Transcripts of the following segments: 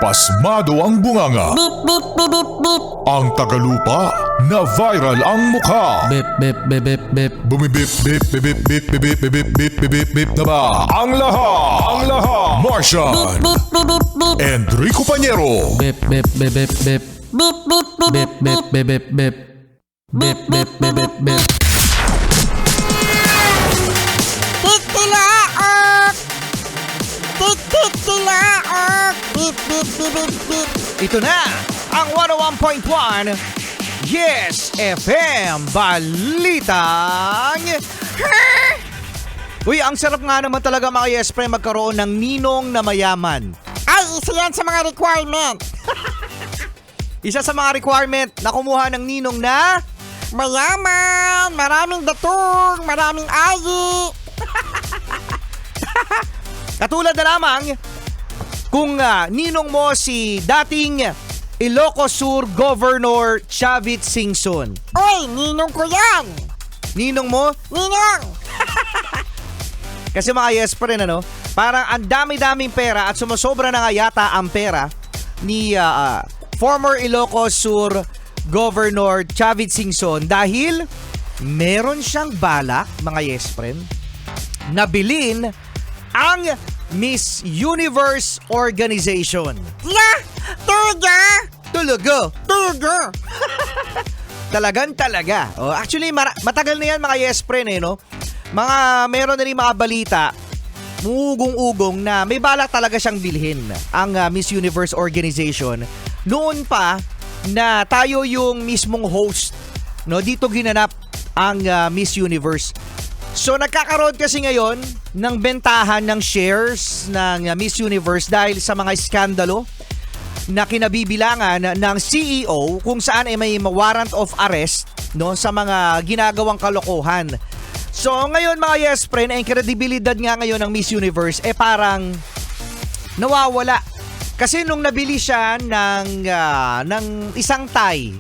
Pasmado ang bunganga. Beep, beep, beep, beep, beep. Ang tagalupa na viral ang mukha. Bip, bip, bip, bip, bip. Bumibip, bip, bip, bip, bip, bip, bip, bip, bip, bip, bip na ba? Ang lahat, Martian, Beep, beep, beep, beep. Enrico Pañero, Bip, bip, bip, bip, bip. Beep, beep, beep, Bip, bip, bip, bip, bip. Bip, bip, bip, bip, bip. Titilaok! Titilaok! Beep, beep, beep, beep, beep. Ito na ang 101.1 Yes FM Balitang Uy, ang sarap nga naman talaga mga Yes Friend magkaroon ng ninong na mayaman. Ay, isa yan sa mga requirement. Isa sa mga requirement na kumuha ng ninong na Mayaman, maraming datong, maraming ayi. katulad na lamang kung ninong mo si dating Ilocos Sur Governor Chavit Singson. Oy, ninong ko yan. Ninong mo? Ninong. Kasi mga Yes pa rin parang ang dami-daming pera at sumusobra na nga yata ang pera ni former Ilocos Sur Governor Chavit Singson dahil meron siyang balak, mga Yes friend, na bilhin ang Miss Universe Organization. La, tuga. Tulugo. Tuga. Talaga. Oh, actually, matagal na yan mga Yes friend meron na rin mga balita, ugong-ugong na may balak talaga siyang bilhin ang Miss Universe Organization. Noon pa na tayo yung mismong host, dito ginanap ang Miss Universe. So nagkakaroon kasi ngayon ng bentahan ng shares ng Miss Universe dahil sa mga iskandalo na kinabibilangan ng CEO kung saan ay may warrant of arrest sa mga ginagawang kalokohan. So ngayon mga Yes Friend, ang kredibilidad nga ngayon ng Miss Universe parang nawawala. Kasi nung nabili siya ng isang Thai,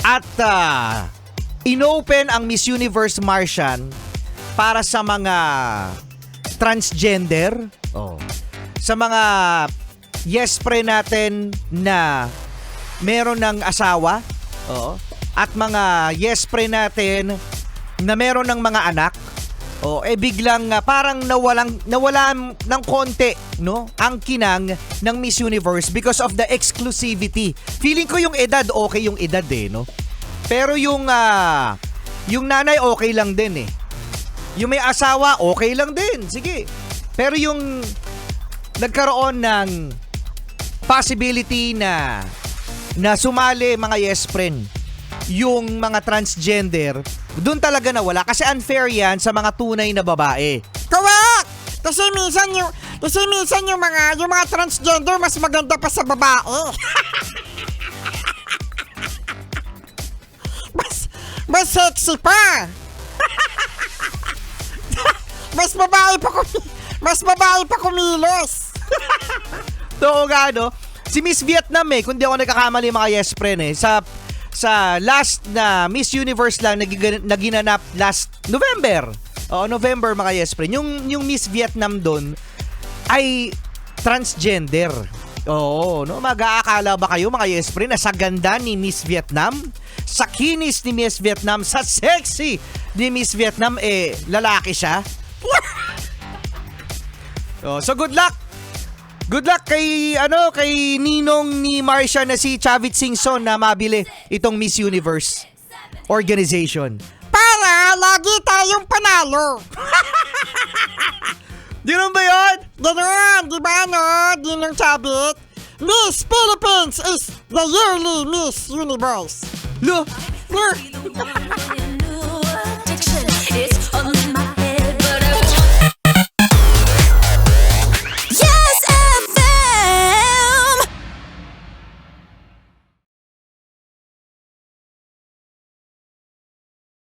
at inopen ang Miss Universe Martian para sa mga transgender, sa mga Yes Friend natin na meron ng asawa, at mga Yes Friend natin na meron ng mga anak, biglang parang nawalan ng konti, ang kinang ng Miss Universe because of the exclusivity. Feeling ko yung edad, okay yung edad pero yung nanay okay lang din Yung may asawa okay lang din, sige. Pero yung nagkaroon ng possibility na sumali mga Yes Friend yung mga transgender, doon talaga nawala kasi unfair yan sa mga tunay na babae. Correct! Kasi minsan yung mga transgender mas maganda pa sa babae. mas sexy pa. mas babae pa kumilos. Oo nga si Miss Vietnam kung di ako nagkakamali mga Yes Friend sa last na Miss Universe lang na ginanap last November. November mga Yes Friend. Yung Miss Vietnam doon ay transgender. Mag-aakala ba kayo mga Yes Friend na sa ganda ni Miss Vietnam, sa kinis ni Miss Vietnam, sa sexy ni Miss Vietnam lalaki siya? So good luck. Good luck kay ninong ni Marcia na si Chavit Singson na mabili itong Miss Universe Organization. Para lagi tayong panalo. Ganun ba yun? Ganun, di ba Dinong Chavit? Miss Philippines is the yearly Miss Universe. Lo! Look.